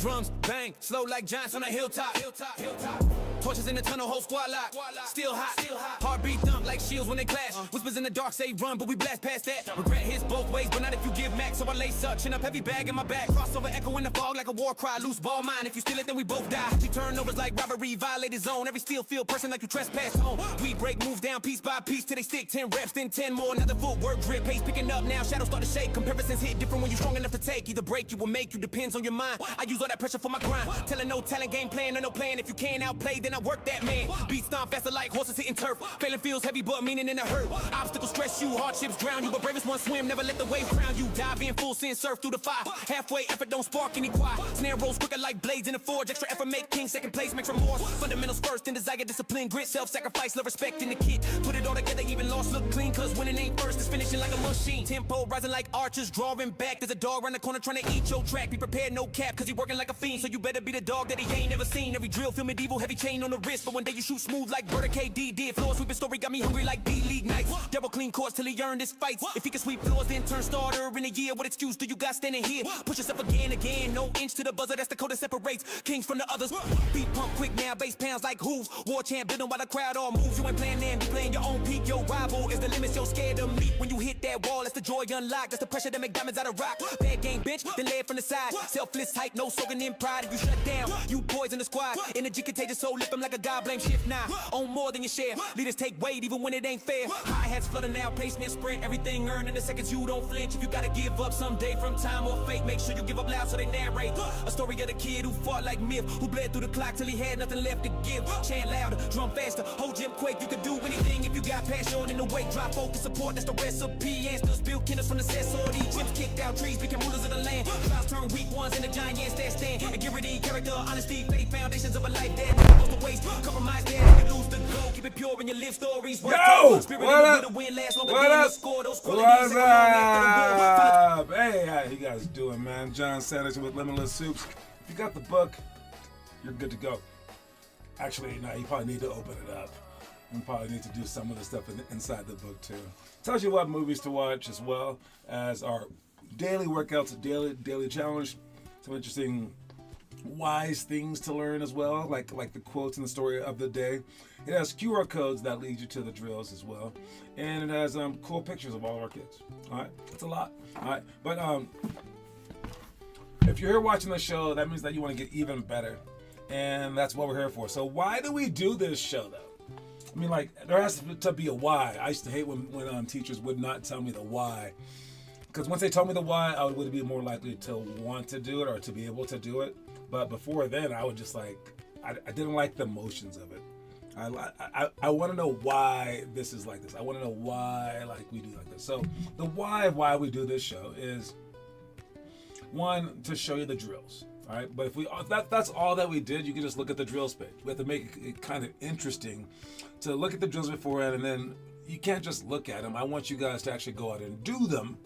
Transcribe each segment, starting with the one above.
Drums bang, slow like giants on a hilltop. Torches in the tunnel, whole squad lock. Still hot. Heartbeat thump like shields when they clash. Whispers in the dark say run, but we blast past that. Regret hits both ways, but not if you give max. So I lace up, chin up, heavy bag in my back. Crossover echo in the fog like a war cry. Loose ball mine, if you steal it, then we both die. We turnovers like robbery, violated zone. Every steel field person like you trespass home. We break, move down piece by piece till they stick. 10 reps, then 10 more. Another footwork, grip, pace picking up now. Shadows start to shake. Comparisons hit different when you're strong enough to take. Either break you or make you, depends on your mind. I use all that pressure for my grind. Telling no talent, game plan or no plan. If you can't outplay, then I work that man. Beat stomp faster like horses hitting turf. Failing feels heavy, but meaning in a hurt. Obstacles stress you, hardships drown you. But bravest one swim, never let the waves drown you. Dive in full sin, surf through the fire. Halfway effort don't spark any quiet. Snare rolls quicker like blades in a forge. Extra effort make king, second place makes remorse. Fundamentals first, then desire, discipline, grit, self-sacrifice, love, respect in the kit. Put it all together, even lost look clean. Cause winning ain't first, it's finishing like a machine. Tempo rising like archers, drawing back. There's a dog around the corner trying to eat your track. Be prepared, no cap, cause he working like a fiend. So you better be the dog that he ain't never seen. Every drill feel medieval, heavy chain on the wrist. But one day you shoot smooth like Berta KD did. Floor sweeping story got me hungry like B-League nights. Double clean courts till he earned his fights. If he can sweep floors, then turn starter in a year. What excuse do you got standing here? Push yourself again. No inch to the buzzer, that's the code that separates kings from the others. Beat pump quick now, bass pounds like hooves. War champ building while the crowd all moves. You ain't playing them, you playing your own peak. Your rival is the limits you're scared to meet. When you hit that wall, that's the joy unlocked. That's the pressure that make diamonds out of rock. Bad game bitch, then lay it from the side. Selfless hype, no soaking in pride. If you shut down, you poison the squad. Energy contagious, so lift them like a god. Blame shift now. Own more than you share. Leaders take weight even when it ain't fair. Hi-hats flutter now, placement sprint. Everything earned in the seconds you don't flinch. If you gotta give up someday from time or fate, make sure you give up loud so they narrate. A story of the kid who fought like myth, who bled through the clock till he had nothing left to give. Chant louder, drum faster, hold Jim quake. You can do anything if you got passion in the weight. Drop focus, support, that's the recipe. Answers build killers from the cess or these gyms kicked out trees, became rulers of the land. Trials turn weak ones into giants that stand. Integrity, character, honesty, faith, foundations of a life that never goes to waste. Compromise there, you can lose the goal. Keep it pure in your live stories. Yo, what up? What's up? Hey, how you guys doing, man? John Sanders with Limitless Hoops. If you got the book, you're good to go. Actually, no, you probably need to open it up. You probably need to do some of the stuff inside the book too. Tells you what movies to watch as well as our daily workouts, daily challenge. Some interesting wise things to learn as well, like the quotes and the story of the day. It has QR codes that lead you to the drills as well, and it has cool pictures of all of our kids. All right, it's a lot. All right, but if you're here watching the show, that means that you want to get even better, and that's what we're here for. So why do we do this show though? I mean, like, there has to be a why. I used to hate when teachers would not tell me the why, because once they told me the why, I would be more likely to want to do it or to be able to do it. But before then, I would just I didn't like the motions of it. I want to know why this is like this. I want to know why we do like this. So the why we do this show is, one, to show you the drills. All right, but if that's all that we did, you can just look at the drills page. We have to make it kind of interesting to look at the drills beforehand, and then you can't just look at them. I want you guys to actually go out and do them,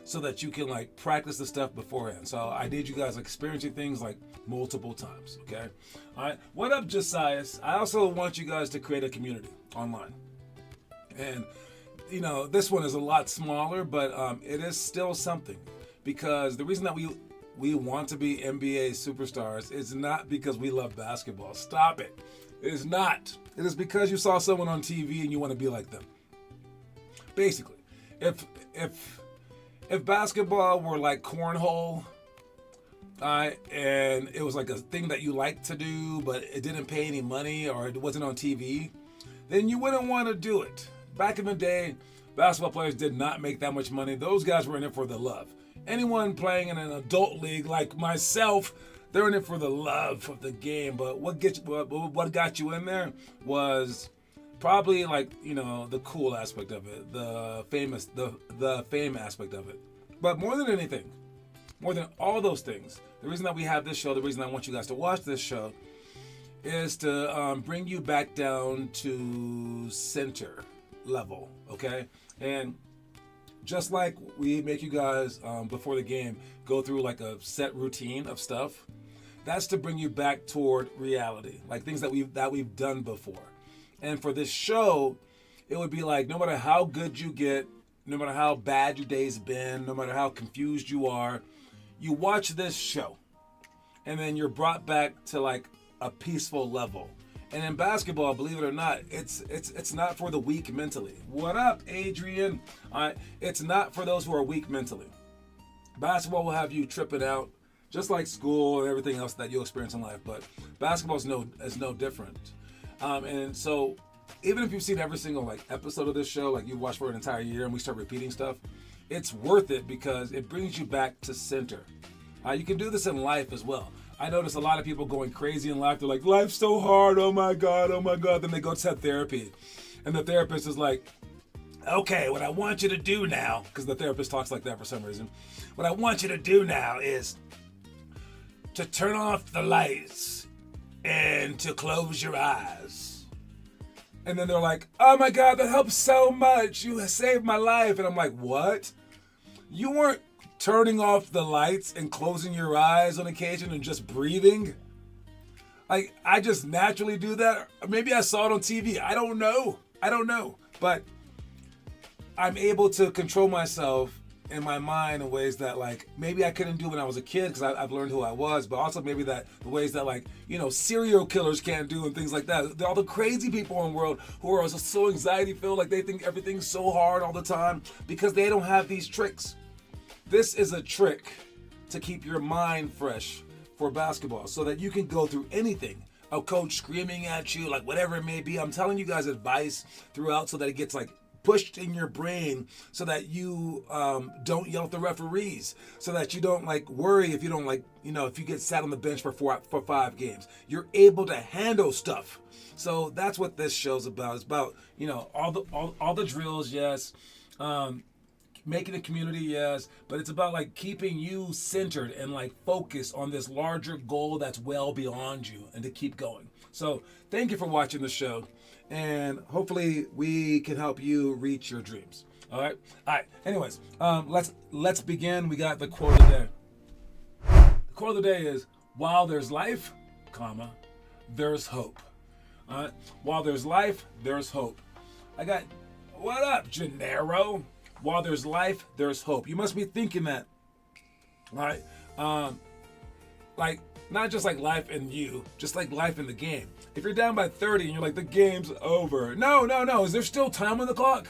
so that you can practice the stuff beforehand. So I need you guys experiencing things multiple times, okay? All right, what up, Josias? I also want you guys to create a community online. And, this one is a lot smaller, but it is still something, because the reason that we want to be NBA superstars is not because we love basketball. Stop it. It is not. It is because you saw someone on TV and you want to be like them. Basically, if basketball were like cornhole, and it was like a thing that you liked to do, but it didn't pay any money or it wasn't on TV, then you wouldn't want to do it. Back in the day, basketball players did not make that much money. Those guys were in it for the love. Anyone playing in an adult league like myself, they're in it for the love of the game. But what got you in there was probably the cool aspect of it, the fame aspect of it. But more than anything, more than all those things, the reason that we have this show, the reason I want you guys to watch this show, is to bring you back down to center level, okay? And just like we make you guys before the game go through a set routine of stuff, that's to bring you back toward reality, like things that we've done before. And for this show, it would be no matter how good you get, no matter how bad your day's been, no matter how confused you are, you watch this show. and then you're brought back to like a peaceful level. And in basketball, believe it or not, it's not for the weak mentally. What up, Adrian? It's not for those who are weak mentally. Basketball will have you tripping out, just like school and everything else that you'll experience in life. But basketball is no different. And so, even if you've seen every single like episode of this show, like you've watched for an entire year, and we start repeating stuff, it's worth it because it brings you back to center. You can do this in life as well. I notice a lot of people going crazy in life. They're like, life's so hard. Oh my God. Then they go to therapy. And the therapist is like, okay, what I want you to do now, because the therapist talks like that for some reason. What I want you to do now is to turn off the lights and to close your eyes. And then they're like, oh my God, that helps so much. You saved my life. And I'm like, what? You weren't turning off the lights and closing your eyes on occasion and just breathing? Like, I just naturally do that. Maybe I saw it on TV. I don't know. But I'm able to control myself in my mind in ways that, like, maybe I couldn't do when I was a kid because I've learned who I was, but also maybe that the ways that, like, serial killers can't do and things like that. All the crazy people in the world who are so anxiety filled, like they think everything's so hard all the time because they don't have these tricks. This is a trick to keep your mind fresh for basketball so that you can go through anything. A coach screaming at you, like whatever it may be. I'm telling you guys advice throughout so that it gets like pushed in your brain so that you don't yell at the referees, so that you don't like worry if you don't like, if you get sat on the bench for 5 games. You're able to handle stuff. So that's what this show's about. It's about, all the drills, yes. Making a community, yes, but it's about like keeping you centered and like focused on this larger goal that's well beyond you and to keep going. So thank you for watching the show, and hopefully we can help you reach your dreams. All right. Anyways, let's begin. We got the quote of the day. The quote of the day is, while there's life, there's hope. All right. While there's life, there's hope. What up, Gennaro? While there's life, there's hope. You must be thinking that, right? Like, not just like life in you, just like life in the game. If you're down by 30 and you're like, the game's over. No. Is there still time on the clock?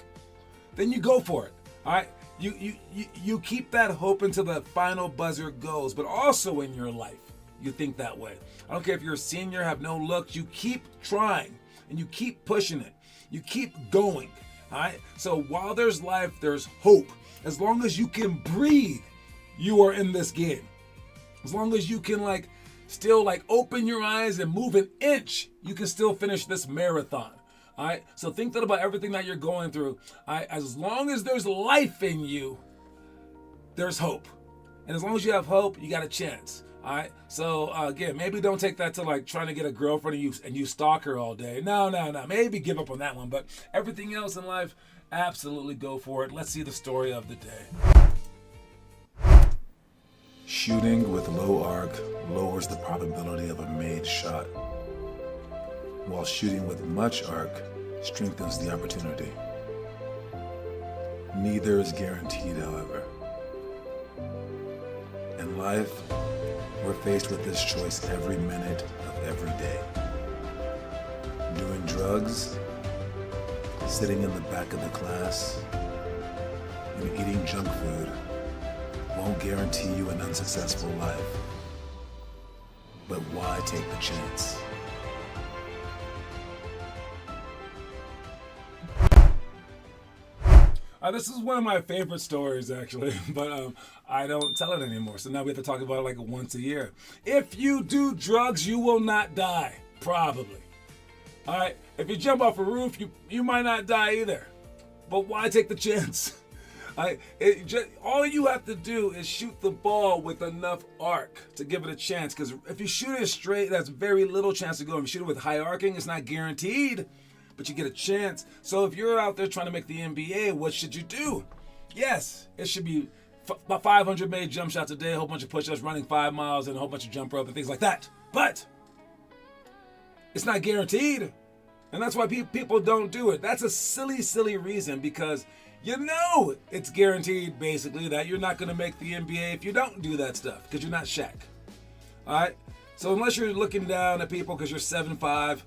Then you go for it, all right? You keep that hope until the final buzzer goes, but also in your life, you think that way. I don't care if you're a senior, have no looks, you keep trying and you keep pushing it. You keep going. All right. So while there's life, there's hope. As long as you can breathe, you are in this game. As long as you can still open your eyes and move an inch, you can still finish this marathon. All right. So think that about everything that you're going through. All right. As long as there's life in you, there's hope. And as long as you have hope, you got a chance. All right. So again, maybe don't take that to trying to get a girlfriend and you stalk her all day. No. Maybe give up on that one. But everything else in life, absolutely go for it. Let's see the story of the day. Shooting with low arc lowers the probability of a made shot, while shooting with much arc strengthens the opportunity. Neither is guaranteed, however. In life, we're faced with this choice every minute of every day. Doing drugs, sitting in the back of the class, and eating junk food won't guarantee you an unsuccessful life. But why take the chance? This is one of my favorite stories, actually, but I don't tell it anymore. So now we have to talk about it once a year. If you do drugs, you will not die, probably. All right. If you jump off a roof, you might not die either. But why take the chance? All you have to do is shoot the ball with enough arc to give it a chance. Because if you shoot it straight, that's very little chance to go. If you shoot it with high arcing, it's not guaranteed, but you get a chance. So if you're out there trying to make the NBA, what should you do? Yes, it should be 500 made jump shots a day, a whole bunch of push-ups, running 5 miles, and a whole bunch of jump rope and things like that. But it's not guaranteed. And that's why people don't do it. That's a silly, silly reason, because it's guaranteed basically that you're not going to make the NBA if you don't do that stuff, because you're not Shaq. All right. So unless you're looking down at people because you're 7'5",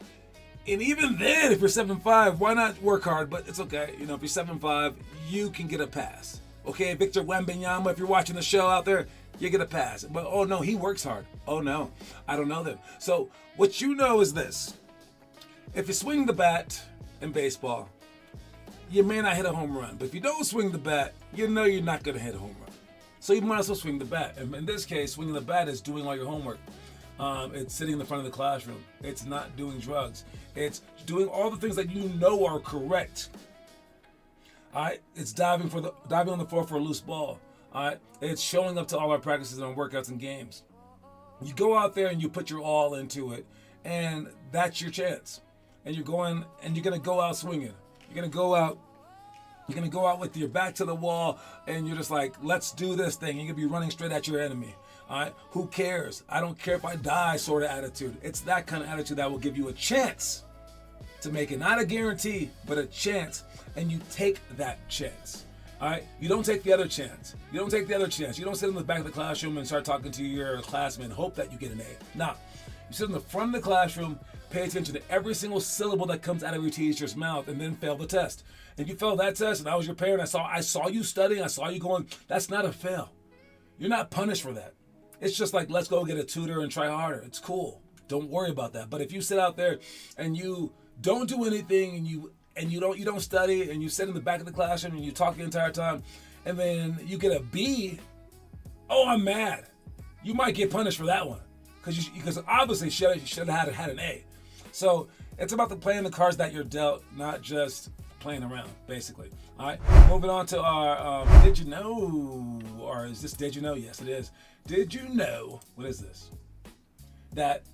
and even then, if you're 7'5", why not work hard? But it's okay. You know, if you're 7'5", you can get a pass. Okay, Victor Wembanyama, if you're watching the show out there, you get a pass. But oh no, he works hard. Oh no, I don't know them. So what you know is this: if you swing the bat in baseball, you may not hit a home run. But if you don't swing the bat, you know you're not going to hit a home run. So you might as well swing the bat. And in this case, swinging the bat is doing all your homework. It's sitting in the front of the classroom. It's not doing drugs. It's doing all the things that you know are correct. All right, it's diving on the floor for a loose ball. All right, it's showing up to all our practices and workouts and games. You go out there and you put your all into it, and that's your chance. And you're gonna go out swinging. You're gonna go out with your back to the wall, and you're just like, let's do this thing. You're gonna be running straight at your enemy. All right, who cares? I don't care if I die sort of attitude. It's that kind of attitude that will give you a chance to make it. Not a guarantee, but a chance. And you take that chance. All right, you don't take the other chance. You don't take the other chance. You don't sit in the back of the classroom and start talking to your classmate and hope that you get an A. Nah, you sit in the front of the classroom, pay attention to every single syllable that comes out of your teacher's mouth, and then fail the test. And you fail that test, and I was your parent, I saw you studying, I saw you going, that's not a fail. You're not punished for that. It's just like, let's go get a tutor and try harder. It's cool. Don't worry about that. But if you sit out there and you don't do anything and you don't study and you sit in the back of the classroom and you talk the entire time and then you get a B, oh, I'm mad. You might get punished for that one because obviously you should have had an A. So it's about playing the cards that you're dealt, not just playing around, basically. All right, moving on to our Did You Know? Or is this Did You Know? Yes, it is. Did you know, what is this?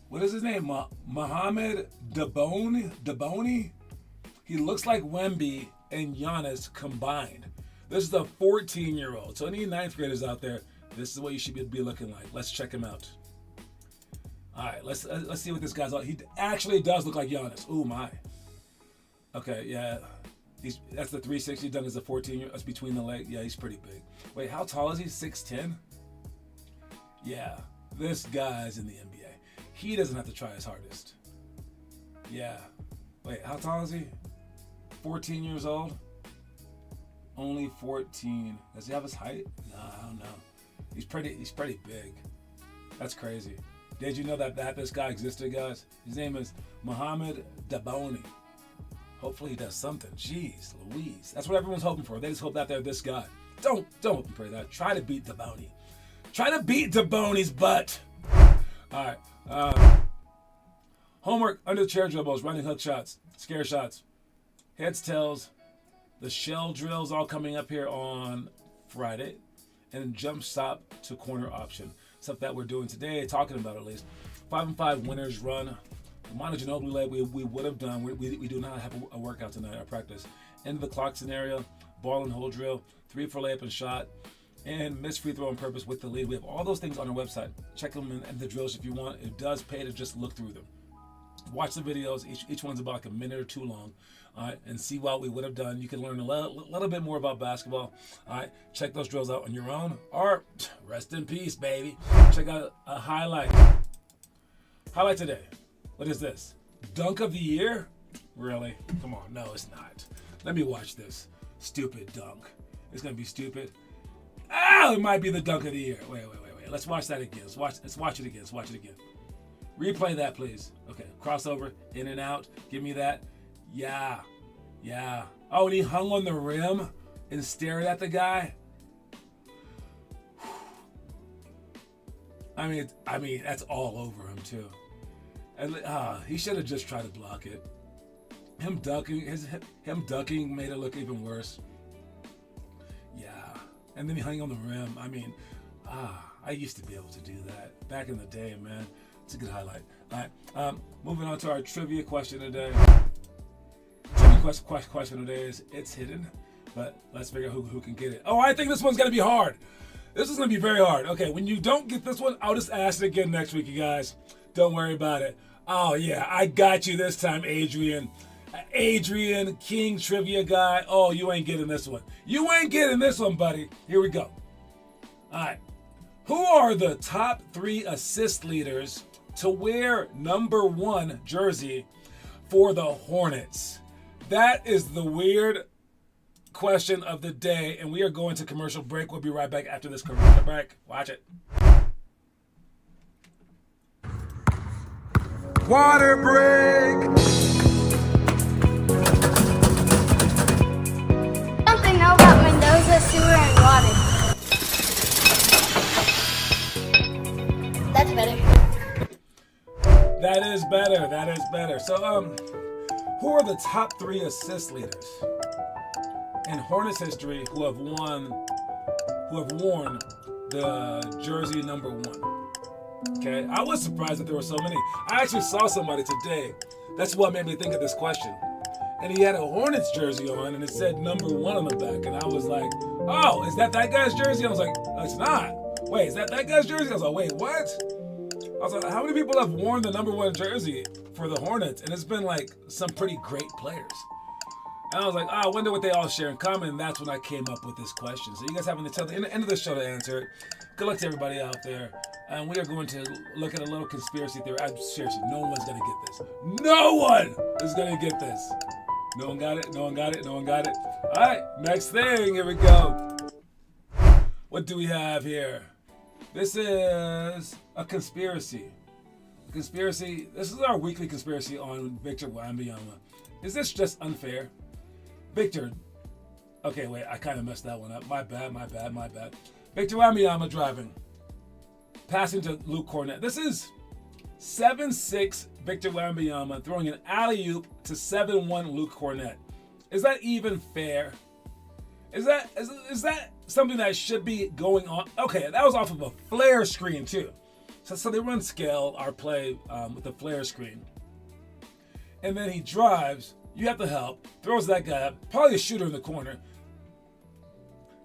What is his name? Mohamed Daboni? He looks like Wemby and Giannis combined. This is a 14-year-old. So any ninth graders out there, this is what you should be looking like. Let's check him out. All right, let's see what this guy's like. He actually does look like Giannis. Ooh, my. Okay, yeah. That's the 360 done as a 14-year-old. That's between the leg. Yeah, he's pretty big. Wait, how tall is he? 6'10"? Yeah, this guy's in the NBA. He doesn't have to try his hardest. Yeah. Wait, how tall is he? 14 years old? Only 14. Does he have his height? No, I don't know. He's pretty big. That's crazy. Did you know that this guy existed, guys? His name is Mohamed Daboni. Hopefully he does something. Jeez Louise. That's what everyone's hoping for. They just hope that they're this guy. Don't hope and pray that. Try to beat Daboni. Try to beat Daboni's butt. All right. Homework, under the chair dribbles, running hook shots, scare shots, heads, tails, the shell drills all coming up here on Friday, and jump stop to corner option. Stuff that we're doing today, talking about at least. 5-and-5 winners run. The Mono Ginobili leg we would have done. We do not have a workout tonight, our practice. End of the clock scenario, ball and hold drill, 3 for layup and shot, and missed free throw on purpose with the lead. We have all those things on our website. Check them in the drills if you want. It does pay to just look through them. Watch the videos. Each one's about like a minute or two long. All right, and see what we would have done. You can learn a little bit more about basketball. All right, check those drills out on your own. Or rest in peace, baby. Check out a highlight. Highlight today. What is this? Dunk of the year? Really? Come on. No, it's not. Let me watch this. Stupid dunk. It's gonna be stupid. It might be the dunk of the year. Wait. Let's watch that again. Let's watch it again. Replay that, please. Okay, crossover, in and out. Give me that. Yeah. Oh, and he hung on the rim and stared at the guy. I mean, that's all over him too. And he should have just tried to block it. Him ducking made it look even worse. Yeah, and then he hung on the rim. I mean, I used to be able to do that back in the day, man. It's a good highlight. All right, moving on to our trivia question today. Question today is, it's hidden, but let's figure out who can get it. Oh, I think this one's gonna be hard. This is gonna be very hard. Okay, when you don't get this one, I'll just ask it again next week, you guys. Don't worry about it. Oh yeah, I got you this time, Adrian. Adrian, King trivia guy. Oh, you ain't getting this one. You ain't getting this one, buddy. Here we go. All right. Who are the top 3 assist leaders to wear number 1 jersey for the Hornets? That is the weird question of the day, and we are going to commercial break. We'll be right back after this commercial break. Watch it. Water break! Something know about Mendoza sewer and water. That's better. That is better. That is better. So, who are the top 3 assist leaders in Hornets history who have worn the jersey number 1? Okay, I was surprised that there were so many. I actually saw somebody today. That's what made me think of this question. And he had a Hornets jersey on, and it said number 1 on the back. And I was like, oh, is that guy's jersey? I was like, it's not. Wait, is that guy's jersey? I was like, wait, what? I was like, how many people have worn the number 1 jersey for the Hornets? And it's been like some pretty great players. And I was like, I wonder what they all share in common. And that's when I came up with this question. So you guys have until the end of the show to answer it. Good luck to everybody out there. And we are going to look at a little conspiracy theory. Seriously, no one's going to get this. No one is going to get this. No one got it? No one got it? No one got it? All right, next thing. Here we go. What do we have here? This is a conspiracy. This is our weekly conspiracy on Victor Wembanyama. Is this just unfair? Victor. Okay, wait, I kind of messed that one up. My bad. Victor Wembanyama driving. Passing to Luke Cornett. This is 7'6" Victor Wembanyama throwing an alley-oop to 7'1" Luke Cornett. Is that even fair? Is that something that should be going on? Okay, that was off of a flare screen too. So they run scale our play with the flare screen. And then he drives. You have to help. Throws that guy up. Probably a shooter in the corner.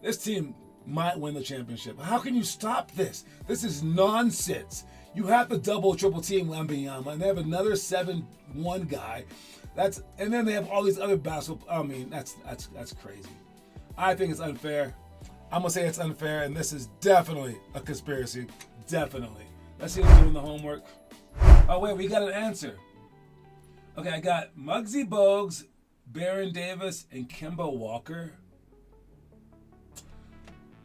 This team might win the championship. How can you stop this? This is nonsense. You have to double, triple team Wembanyama, and they have another 7'1" guy. And then they have all these other basketball. I mean, that's crazy. I think it's unfair. I'm gonna say it's unfair, and this is definitely a conspiracy. Definitely. Let's see who's doing the homework. Oh wait, we got an answer. Okay, I got Muggsy Bogues, Baron Davis, and Kemba Walker.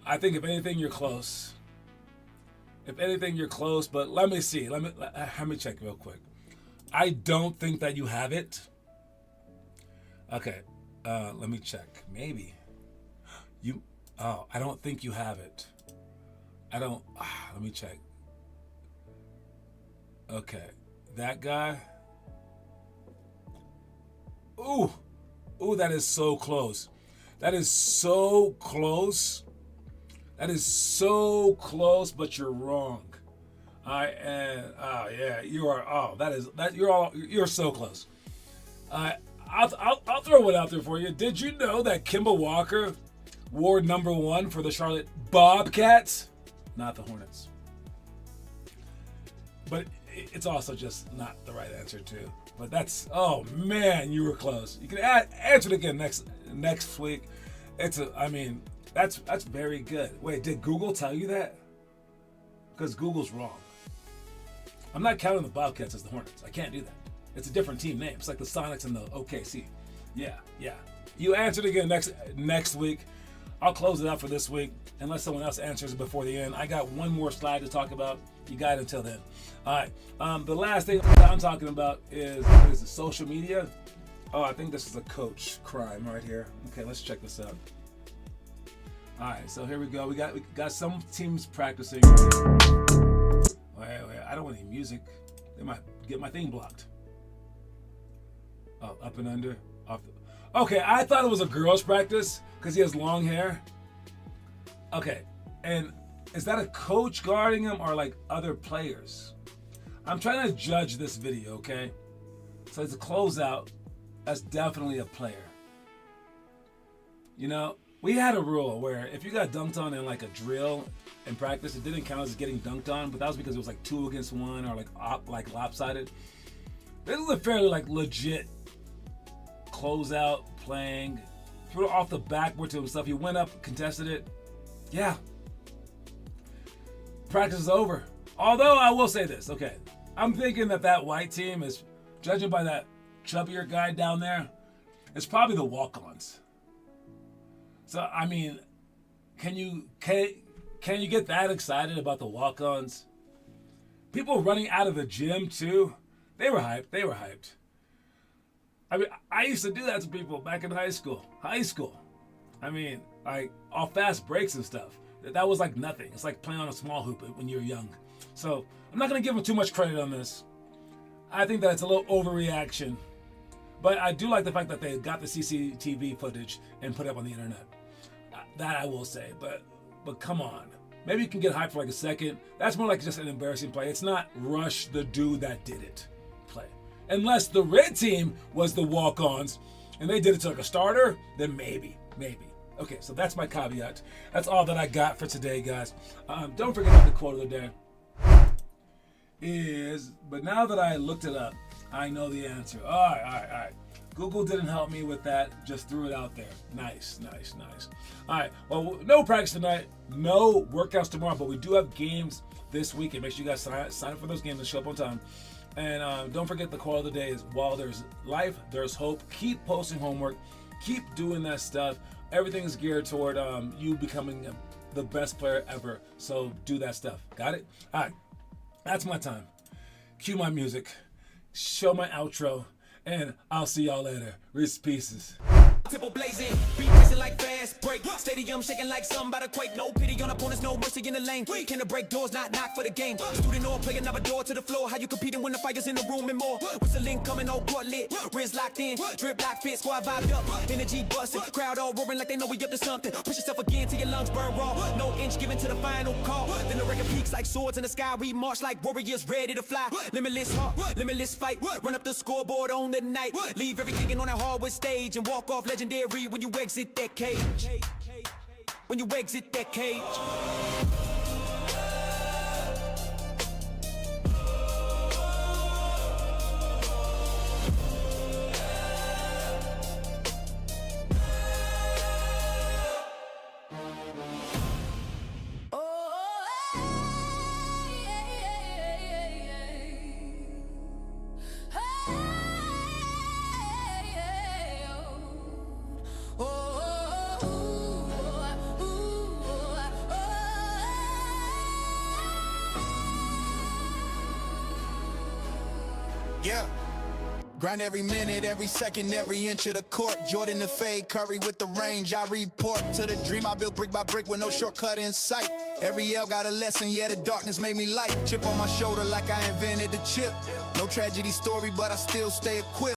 I think if anything, you're close. But let me see. Let me check real quick. I don't think that you have it. Okay, let me check. Maybe. I don't think you have it. Let me check. Okay, that guy. Ooh, that is so close. That is so close, but you're wrong. You are. You're so close. I'll throw it out there for you. Did you know that Kemba Walker wore number 1 for the Charlotte Bobcats? Not the Hornets. But it's also just not the right answer too. But oh man, you were close. You can answer it again next week. That's very good. Wait, did Google tell you that? Because Google's wrong. I'm not counting the Bobcats as the Hornets. I can't do that. It's a different team name. It's like the Sonics and the OKC. Yeah. You answered again next week. I'll close it out for this week unless someone else answers before the end. I got one more slide to talk about. You got it until then. All right. The last thing that I'm talking about is the social media. Oh, I think this is a coach crime right here. Okay, let's check this out. All right, so here we go. We got some teams practicing. Wait, I don't want any music. They might get my thing blocked. Oh, up and under. Okay, I thought it was a girls' practice because he has long hair. Okay, and is that a coach guarding him or like other players? I'm trying to judge this video, okay? So it's a closeout. That's definitely a player. You know, we had a rule where if you got dunked on in like a drill in practice, it didn't count as getting dunked on, but that was because it was like 2 against 1 or like lopsided. This is a fairly like legit closeout playing. Threw it off the backboard to himself. He went up, contested it. Yeah. practice is over. Although I will say this, okay. I'm thinking that white team is, judging by that chubbier guy down there, it's probably the walk-ons. So, I mean, can you get that excited about the walk-ons? People running out of the gym, too. They were hyped. I mean, I used to do that to people back in high school. I mean, like, off fast breaks and stuff. That was like nothing. It's like playing on a small hoop when you're young. So, I'm not going to give them too much credit on this. I think that it's a little overreaction. But I do like the fact that they got the CCTV footage and put it up on the internet. That I will say. But come on. Maybe you can get hyped for like a second. That's more like just an embarrassing play. It's not rush the dude that did it play. Unless the red team was the walk-ons and they did it to like a starter, then maybe. Okay, so that's my caveat. That's all that I got for today, guys. Don't forget about the quote of the day. But now that I looked it up, I know the answer. All right. Google didn't help me with that. Just threw it out there. Nice. All right. Well, no practice tonight. No workouts tomorrow. But we do have games this weekend. Make sure you guys sign up for those games and show up on time. And don't forget the quote of the day is, while there's life, there's hope. Keep posting homework. Keep doing that stuff. Everything is geared toward you becoming the best player ever. So do that stuff. Got it? All right. That's my time. Cue my music. Show my outro. And I'll see y'all later. Reese pieces. Triple blazing, beat racing like fast break. Stadium shaking like something about to quake. No pity on opponents, no mercy in the lane. Can the break doors not knock for the game? Student or play another door to the floor. How you competing when the fire's in the room and more? Whistling coming, all court lit. Wrist locked in, drip lock fit, squad vibed up. Energy busting, crowd all roaring like they know we up to something. Push yourself again till your lungs burn raw. No inch given to the final call. Then the record peaks like swords in the sky. We march like warriors ready to fly. Limitless heart, limitless fight. Run up the scoreboard on the night. Leave everything on that hardwood stage and walk off legendary when you exit that cage. When you exit that cage. Yeah. Grind every minute, every second, every inch of the court. Jordan the fade, Curry with the range. I report to the dream I built brick by brick with no shortcut in sight. Every L got a lesson, yeah, the darkness made me light. Chip on my shoulder like I invented the chip. No tragedy story, but I still stay equipped.